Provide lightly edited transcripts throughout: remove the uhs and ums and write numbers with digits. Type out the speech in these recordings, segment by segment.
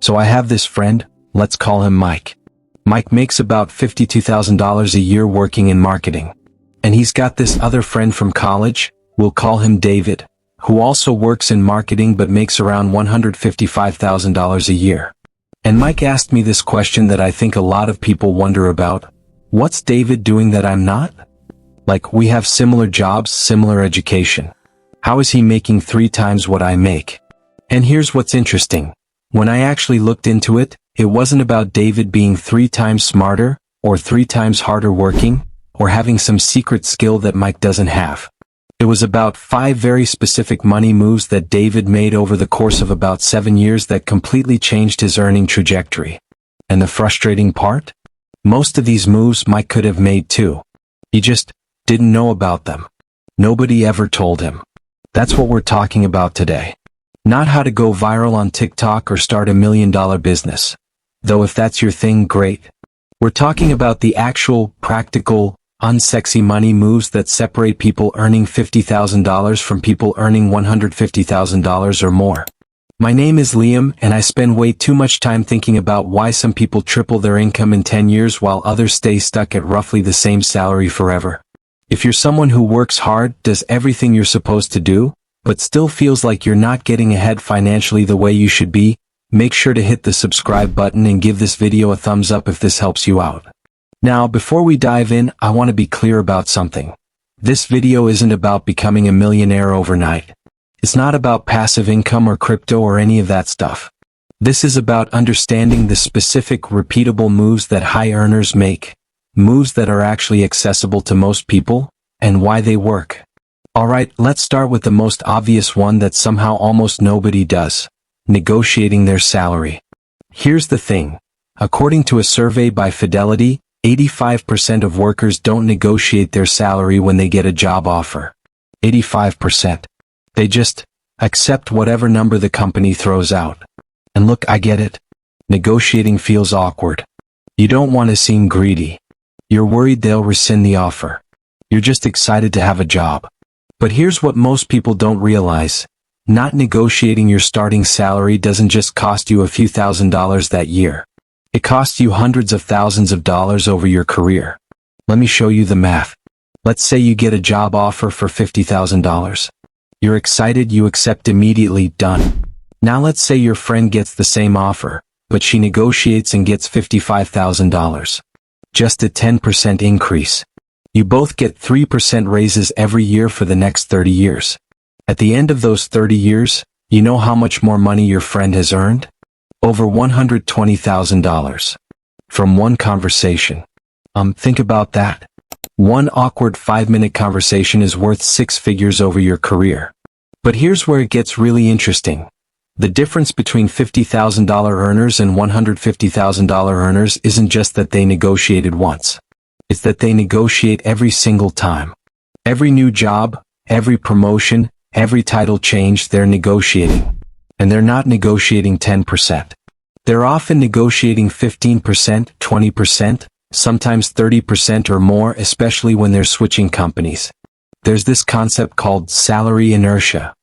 So I have this friend, let's call him Mike. Mike makes about $52,000 a year working in marketing. And he's got this other friend from college, we'll call him David, who also works in marketing but makes around $155,000 a year. And Mike asked me this question that I think a lot of people wonder about. What's David doing that I'm not? Like, we have similar jobs, similar education. How is he making 3 times what I make? And here's what's interesting. When I actually looked into it, it wasn't about David being 3 times smarter, or 3 times harder working, or having some secret skill that Mike doesn't have. It was about 5 very specific money moves that David made over the course of about 7 years that completely changed his earning trajectory. And the frustrating part? Most of these moves Mike could have made too. He just didn't know about them. Nobody ever told him. That's what we're talking about today. Not how to go viral on TikTok or start $1 million business. Though if that's your thing, great. We're talking about the actual, practical, unsexy money moves that separate people earning $50,000 from people earning $150,000 or more. My name is Liam, and I spend way too much time thinking about why some people triple their income in 10 years while others stay stuck at roughly the same salary forever. If you're someone who works hard, does everything you're supposed to do, but still feels like you're not getting ahead financially the way you should be, make sure to hit the subscribe button and give this video a thumbs up if this helps you out. Now, before we dive in, I want to be clear about something. This video isn't about becoming a millionaire overnight. It's not about passive income or crypto or any of that stuff. This is about understanding the specific, repeatable moves that high earners make, moves that are actually accessible to most people, and why they work. Alright, let's start with the most obvious one that somehow almost nobody does. Negotiating their salary. Here's the thing. According to a survey by Fidelity, 85% of workers don't negotiate their salary when they get a job offer. 85%. They just accept whatever number the company throws out. And look, I get it. Negotiating feels awkward. You don't want to seem greedy. You're worried they'll rescind the offer. You're just excited to have a job. But here's what most people don't realize. Not negotiating your starting salary doesn't just cost you a few $1,000s that year. It costs you hundreds of thousands of dollars over your career. Let me show you the math. Let's say you get a job offer for $50,000. You're excited, you accept immediately, done. Now let's say your friend gets the same offer, but she negotiates and gets $55,000. Just a 10% increase. You both get 3% raises every year for the next 30 years. At the end of those 30 years, you know how much more money your friend has earned? Over $120,000. From one conversation. Think about that. One awkward 5-minute conversation is worth 6 figures over your career. But here's where it gets really interesting. The difference between $50,000 earners and $150,000 earners isn't just that they negotiated once. It's that they negotiate every single time. Every new job, every promotion, every title change, they're negotiating. And they're not negotiating 10%. They're often negotiating 15%, 20%, sometimes 30% or more, especially when they're switching companies. There's this concept called salary inertia.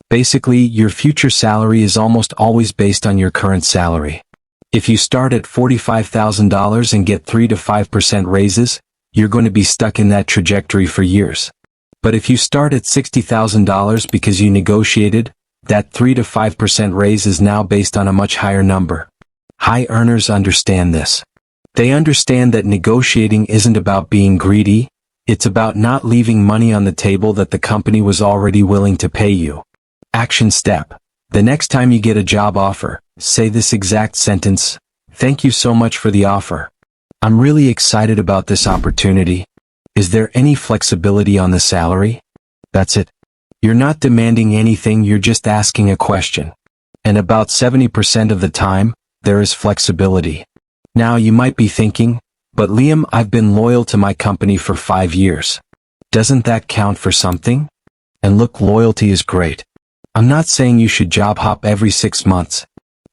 Basically, your future salary is almost always based on your current salary. If you start at $45,000 and get 3 to 5% raises, you're going to be stuck in that trajectory for years. But if you start at $60,000 because you negotiated, that 3 to 5% raise is now based on a much higher number. High earners understand this. They understand that negotiating isn't about being greedy, it's about not leaving money on the table that the company was already willing to pay you. Action step. The next time you get a job offer, say this exact sentence: "Thank you so much for the offer. I'm really excited about this opportunity. Is there any flexibility on the salary?" That's it. You're not demanding anything, you're just asking a question. And about 70% of the time, there is flexibility. Now you might be thinking, "But Liam, I've been loyal to my company for 5 years. Doesn't that count for something?" And look, loyalty is great. I'm not saying you should job hop every 6 months.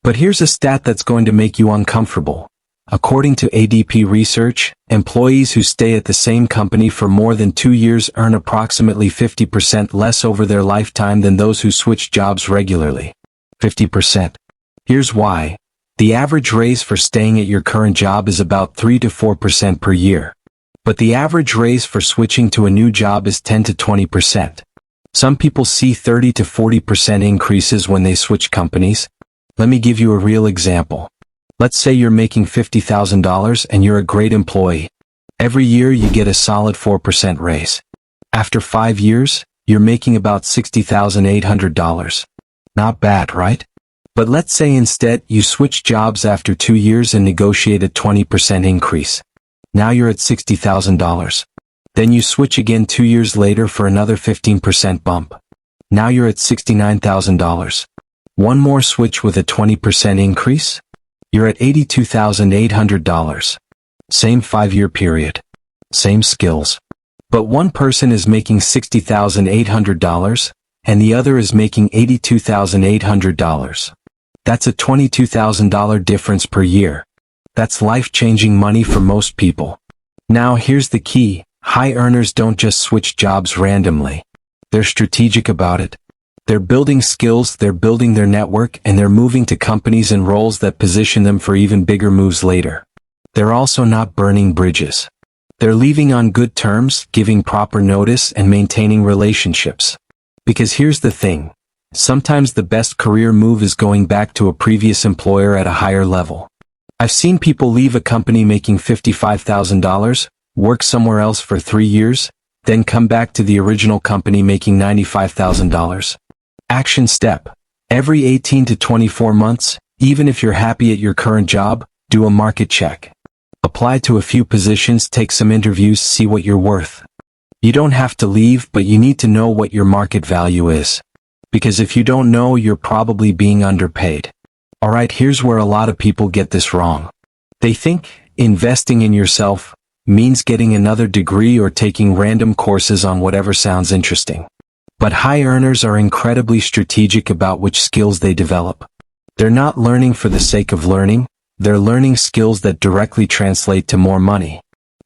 But here's a stat that's going to make you uncomfortable. According to ADP research, employees who stay at the same company for more than 2 years earn approximately 50% less over their lifetime than those who switch jobs regularly. 50%. Here's why. The average raise for staying at your current job is about 3 to 4% per year. But the average raise for switching to a new job is 10 to 20%. Some people see 30 to 40% increases when they switch companies. Let me give you a real example. Let's say you're making $50,000 and you're a great employee. Every year you get a solid 4% raise. After 5 years, you're making about $60,800. Not bad, right? But let's say instead you switch jobs after 2 years and negotiate a 20% increase. Now you're at $60,000. Then you switch again 2 years later for another 15% bump. Now you're at $69,000. One more switch with a 20% increase? You're at $82,800. Same 5-year period. Same skills. But one person is making $60,800, and the other is making $82,800. That's a $22,000 difference per year. That's life-changing money for most people. Now here's the key. High earners don't just switch jobs randomly. They're strategic about it. They're building skills, they're building their network, and they're moving to companies and roles that position them for even bigger moves later. They're also not burning bridges. They're leaving on good terms, giving proper notice, and maintaining relationships. Because here's the thing. Sometimes the best career move is going back to a previous employer at a higher level. I've seen people leave a company making $55,000, work somewhere else for 3 years, then come back to the original company making $95,000. Action step. Every 18 to 24 months, even if you're happy at your current job, do a market check. Apply to a few positions, take some interviews, see what you're worth. You don't have to leave, but you need to know what your market value is. Because if you don't know, you're probably being underpaid. Alright, here's where a lot of people get this wrong. They think investing in yourself means getting another degree or taking random courses on whatever sounds interesting. But high earners are incredibly strategic about which skills they develop. They're not learning for the sake of learning, they're learning skills that directly translate to more money.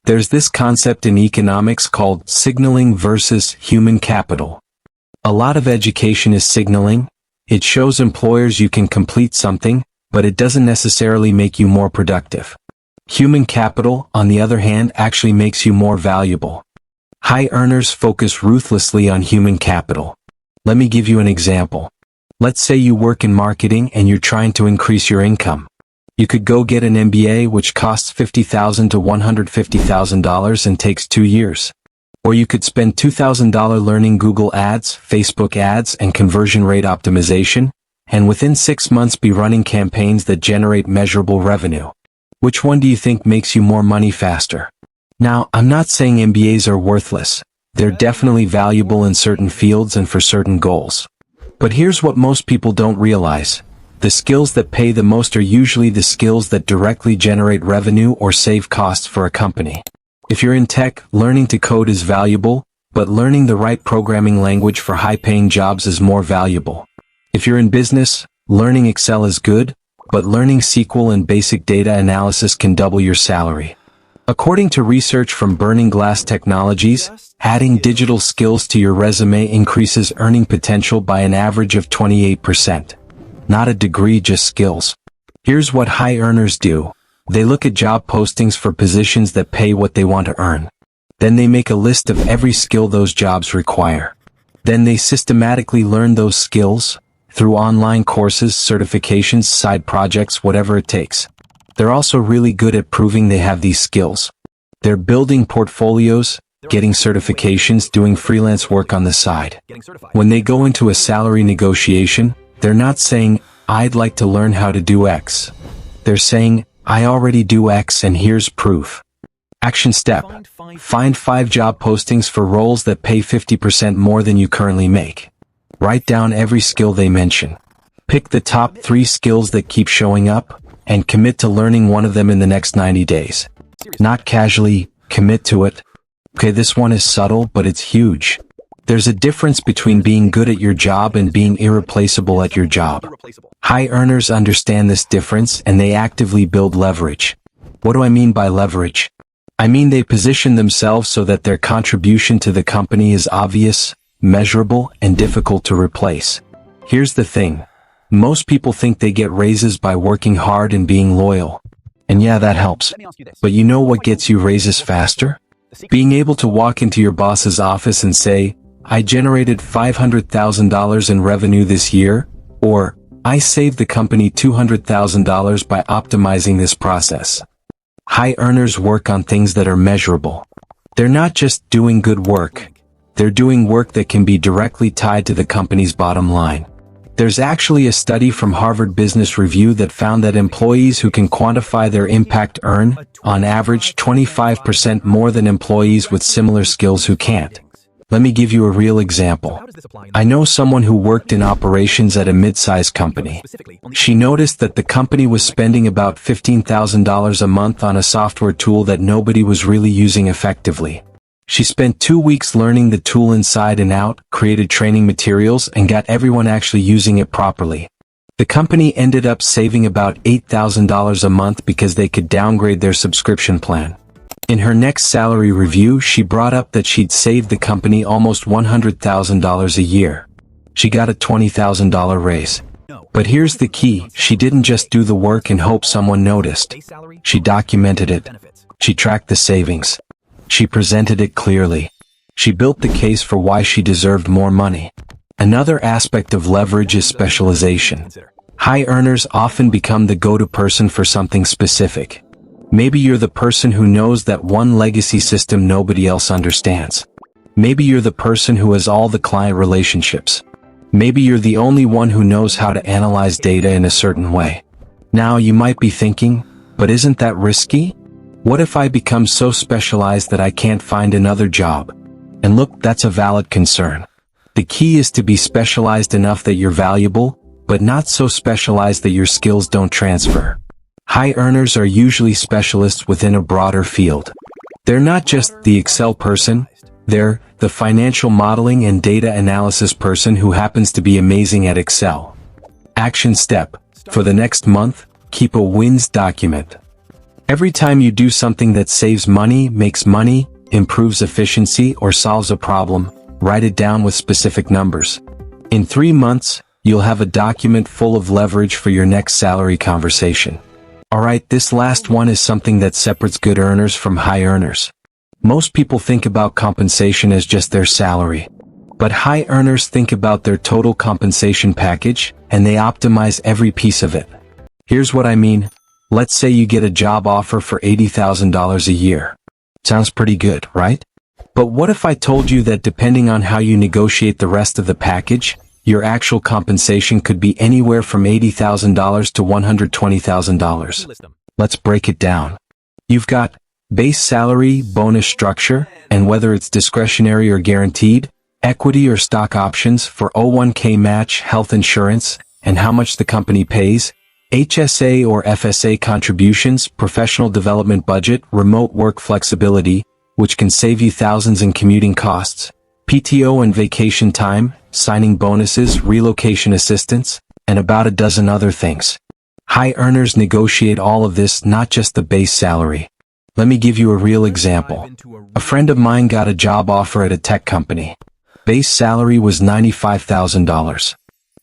There's this concept in economics called signaling versus human capital. A lot of education is signaling. It shows employers you can complete something, but it doesn't necessarily make you more productive. Human capital, on the other hand, actually makes you more valuable. High earners focus ruthlessly on human capital. Let me give you an example. Let's say you work in marketing and you're trying to increase your income. You could go get an MBA which costs $50,000 to $150,000 and takes 2 years. Or you could spend $2,000 learning Google Ads, Facebook ads, and conversion rate optimization, and within 6 months be running campaigns that generate measurable revenue. Which one do you think makes you more money faster? Now, I'm not saying MBAs are worthless. They're definitely valuable in certain fields and for certain goals. But here's what most people don't realize. The skills that pay the most are usually the skills that directly generate revenue or save costs for a company. If you're in tech, learning to code is valuable, but learning the right programming language for high-paying jobs is more valuable. If you're in business, learning Excel is good, but learning SQL and basic data analysis can double your salary. According to research from Burning Glass Technologies, adding digital skills to your resume increases earning potential by an average of 28%. Not a degree, just skills. Here's what high earners do. They look at job postings for positions that pay what they want to earn. Then they make a list of every skill those jobs require. Then they systematically learn those skills through online courses, certifications, side projects, whatever it takes. They're also really good at proving they have these skills. They're building portfolios, getting certifications, doing freelance work on the side. When they go into a salary negotiation, they're not saying, "I'd like to learn how to do X." They're saying, "I already do X and here's proof." Action step. Find 5 job postings for roles that pay 50% more than you currently make. Write down every skill they mention. Pick the top 3 skills that keep showing up, and commit to learning one of them in the next 90 days. Not casually, commit to it. Okay, this one is subtle, but it's huge. There's a difference between being good at your job and being irreplaceable at your job. High earners understand this difference and they actively build leverage. What do I mean by leverage? I mean they position themselves so that their contribution to the company is obvious, measurable, and difficult to replace. Here's the thing. Most people think they get raises by working hard and being loyal. And yeah, that helps. But you know what gets you raises faster? Being able to walk into your boss's office and say, "I generated $500,000 in revenue this year," or "I saved the company $200,000 by optimizing this process." High earners work on things that are measurable. They're not just doing good work. They're doing work that can be directly tied to the company's bottom line. There's actually a study from Harvard Business Review that found that employees who can quantify their impact earn, on average, 25% more than employees with similar skills who can't. Let me give you a real example. I know someone who worked in operations at a mid-sized company. She noticed that the company was spending about $15,000 a month on a software tool that nobody was really using effectively. She spent 2 weeks learning the tool inside and out, created training materials, and got everyone actually using it properly. The company ended up saving about $8,000 a month because they could downgrade their subscription plan. In her next salary review, she brought up that she'd saved the company almost $100,000 a year. She got a $20,000 raise. But here's the key, she didn't just do the work and hope someone noticed. She documented it. She tracked the savings. She presented it clearly. She built the case for why she deserved more money. Another aspect of leverage is specialization. High earners often become the go-to person for something specific. Maybe you're the person who knows that one legacy system nobody else understands. Maybe you're the person who has all the client relationships. Maybe you're the only one who knows how to analyze data in a certain way. Now you might be thinking, but isn't that risky? What if I become so specialized that I can't find another job? And look, that's a valid concern. The key is to be specialized enough that you're valuable, but not so specialized that your skills don't transfer. High earners are usually specialists within a broader field. They're not just the Excel person, they're the financial modeling and data analysis person who happens to be amazing at Excel. Action step. For the next month, keep a wins document. Every time you do something that saves money, makes money, improves efficiency, or solves a problem, write it down with specific numbers. In 3 months, you'll have a document full of leverage for your next salary conversation. Alright, this last one is something that separates good earners from high earners. Most people think about compensation as just their salary. But high earners think about their total compensation package, and they optimize every piece of it. Here's what I mean. Let's say you get a job offer for $80,000 a year. Sounds pretty good, right? But what if I told you that depending on how you negotiate the rest of the package, your actual compensation could be anywhere from $80,000 to $120,000? Let's break it down. You've got base salary, bonus structure, and whether it's discretionary or guaranteed, equity or stock options, 401k match, health insurance, and how much the company pays, HSA or FSA contributions, professional development budget, remote work flexibility, which can save you thousands in commuting costs, PTO and vacation time, signing bonuses, relocation assistance, and about a dozen other things. High earners negotiate all of this, not just the base salary. Let me give you a real example. A friend of mine got a job offer at a tech company. Base salary was $95,000.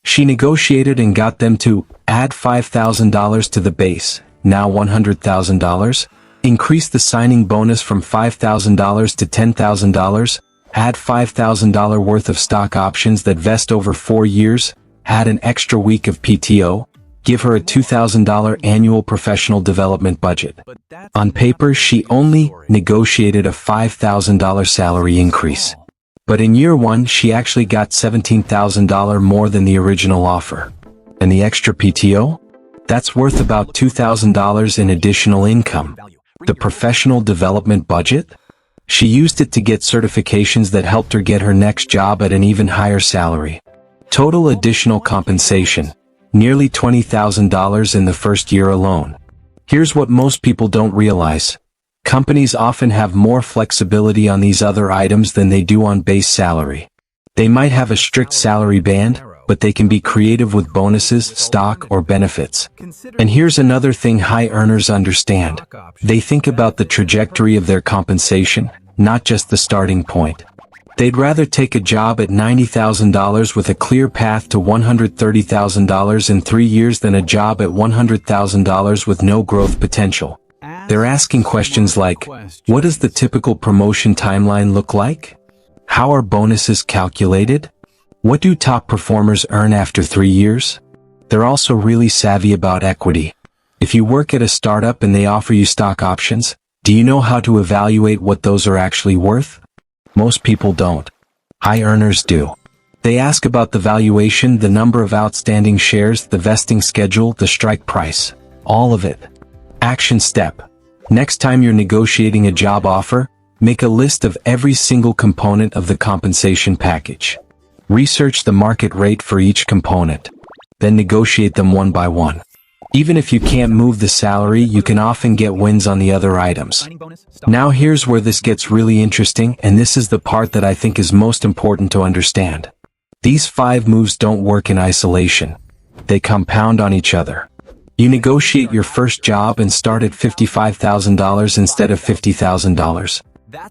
She negotiated and got them to add $5,000 to the base, now $100,000, increase the signing bonus from $5,000 to $10,000, add $5,000 worth of stock options that vest over 4 years, add an extra week of PTO, give her a $2,000 annual professional development budget. On paper, she only negotiated a $5,000 salary increase. But in year 1, she actually got $17,000 more than the original offer. And the extra PTO? That's worth about $2,000 in additional income. The professional development budget? She used it to get certifications that helped her get her next job at an even higher salary. Total additional compensation, nearly $20,000 in the first year alone. Here's what most people don't realize. Companies often have more flexibility on these other items than they do on base salary. They might have a strict salary band, but they can be creative with bonuses, stock, or benefits. And here's another thing high earners understand. They think about the trajectory of their compensation, not just the starting point. They'd rather take a job at $90,000 with a clear path to $130,000 in 3 years than a job at $100,000 with no growth potential. They're asking questions like, what does the typical promotion timeline look like? How are bonuses calculated? What do top performers earn after 3 years? They're also really savvy about equity. If you work at a startup and they offer you stock options, do you know how to evaluate what those are actually worth? Most people don't. High earners do. They ask about the valuation, the number of outstanding shares, the vesting schedule, the strike price. All of it. Action step. Next time you're negotiating a job offer, make a list of every single component of the compensation package. Research the market rate for each component. Then negotiate them one by one. Even if you can't move the salary, you can often get wins on the other items. Now here's where this gets really interesting, and this is the part that I think is most important to understand. These 5 moves don't work in isolation. They compound on each other. You negotiate your first job and start at $55,000 instead of $50,000.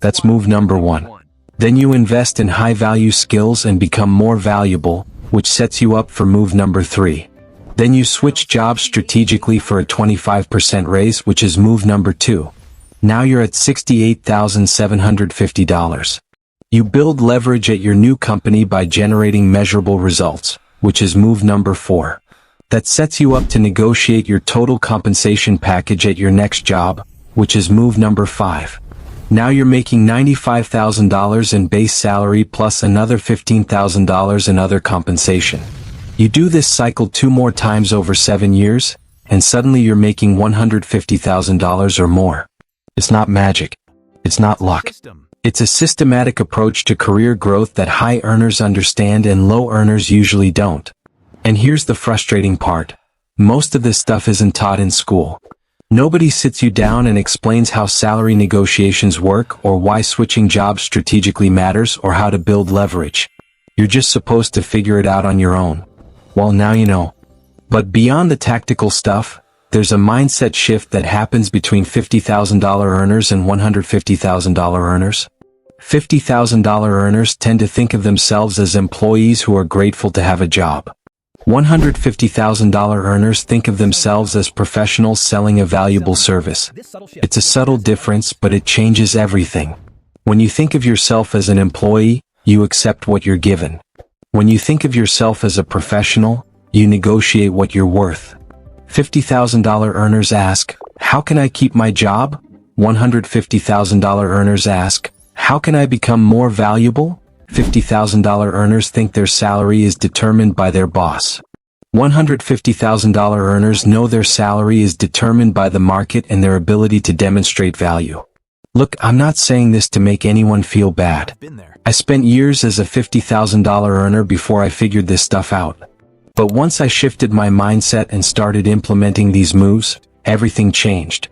That's move number 1. Then you invest in high-value skills and become more valuable, which sets you up for move number 3. Then you switch jobs strategically for a 25% raise, which is move number 2. Now you're at $68,750. You build leverage at your new company by generating measurable results, which is move number 4. That sets you up to negotiate your total compensation package at your next job, which is move number 5. Now you're making $95,000 in base salary plus another $15,000 in other compensation. You do this cycle 2 more times over 7 years, and suddenly you're making $150,000 or more. It's not magic. It's not luck. It's a systematic approach to career growth that high earners understand and low earners usually don't. And here's the frustrating part. Most of this stuff isn't taught in school. Nobody sits you down and explains how salary negotiations work or why switching jobs strategically matters or how to build leverage. You're just supposed to figure it out on your own. Well, now you know. But beyond the tactical stuff, there's a mindset shift that happens between $50,000 earners and $150,000 earners. $50,000 earners tend to think of themselves as employees who are grateful to have a job. $150,000 earners think of themselves as professionals selling a valuable service. It's a subtle difference, but it changes everything. When you think of yourself as an employee, you accept what you're given. When you think of yourself as a professional, you negotiate what you're worth. $50,000 earners ask, how can I keep my job? $150,000 earners ask, how can I become more valuable? $50,000 earners think their salary is determined by their boss. $150,000 earners know their salary is determined by the market and their ability to demonstrate value. Look, I'm not saying this to make anyone feel bad. I spent years as a $50,000 earner before I figured this stuff out. But once I shifted my mindset and started implementing these moves, everything changed.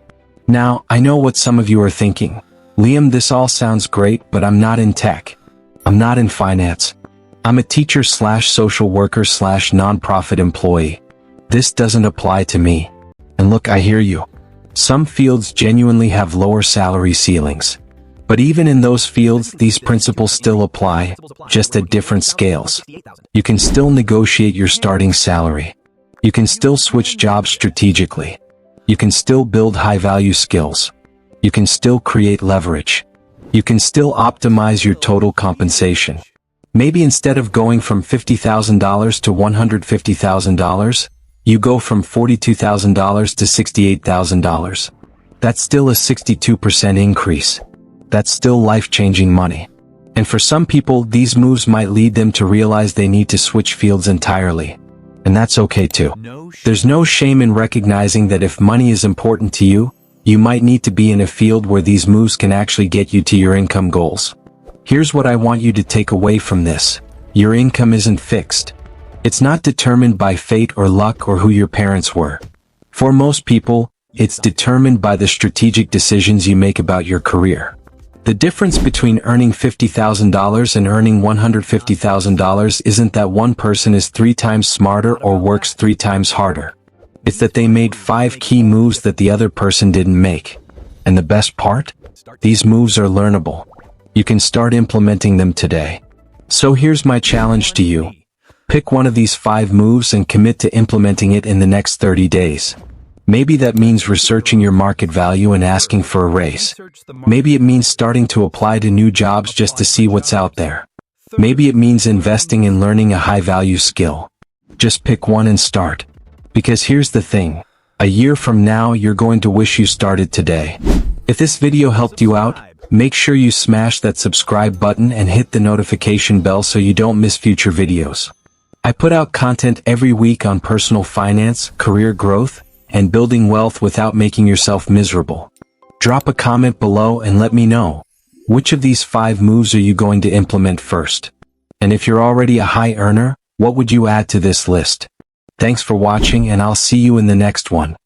Now, I know what some of you are thinking. Liam, this all sounds great, but I'm not in tech. I'm not in finance. I'm a teacher/social worker/nonprofit employee. This doesn't apply to me. And look, I hear you. Some fields genuinely have lower salary ceilings. But even in those fields, these principles still apply, just at different scales. You can still negotiate your starting salary. You can still switch jobs strategically. You can still build high-value skills. You can still create leverage. You can still optimize your total compensation. Maybe instead of going from $50,000 to $150,000, you go from $42,000 to $68,000. That's still a 62% increase. That's still life-changing money. And for some people, these moves might lead them to realize they need to switch fields entirely. And that's okay too. There's no shame in recognizing that if money is important to you, you might need to be in a field where these moves can actually get you to your income goals. Here's what I want you to take away from this. Your income isn't fixed. It's not determined by fate or luck or who your parents were. For most people, it's determined by the strategic decisions you make about your career. The difference between earning $50,000 and earning $150,000 isn't that one person is 3 times smarter or works 3 times harder. It's that they made 5 key moves that the other person didn't make. And the best part? These moves are learnable. You can start implementing them today. So here's my challenge to you. Pick one of these 5 moves and commit to implementing it in the next 30 days. Maybe that means researching your market value and asking for a raise. Maybe it means starting to apply to new jobs just to see what's out there. Maybe it means investing in learning a high-value skill. Just pick one and start. Because here's the thing. A year from now, you're going to wish you started today. If this video helped you out, make sure you smash that subscribe button and hit the notification bell so you don't miss future videos. I put out content every week on personal finance, career growth, and building wealth without making yourself miserable. Drop a comment below and let me know. Which of these 5 moves are you going to implement first? And if you're already a high earner, what would you add to this list? Thanks for watching, and I'll see you in the next one.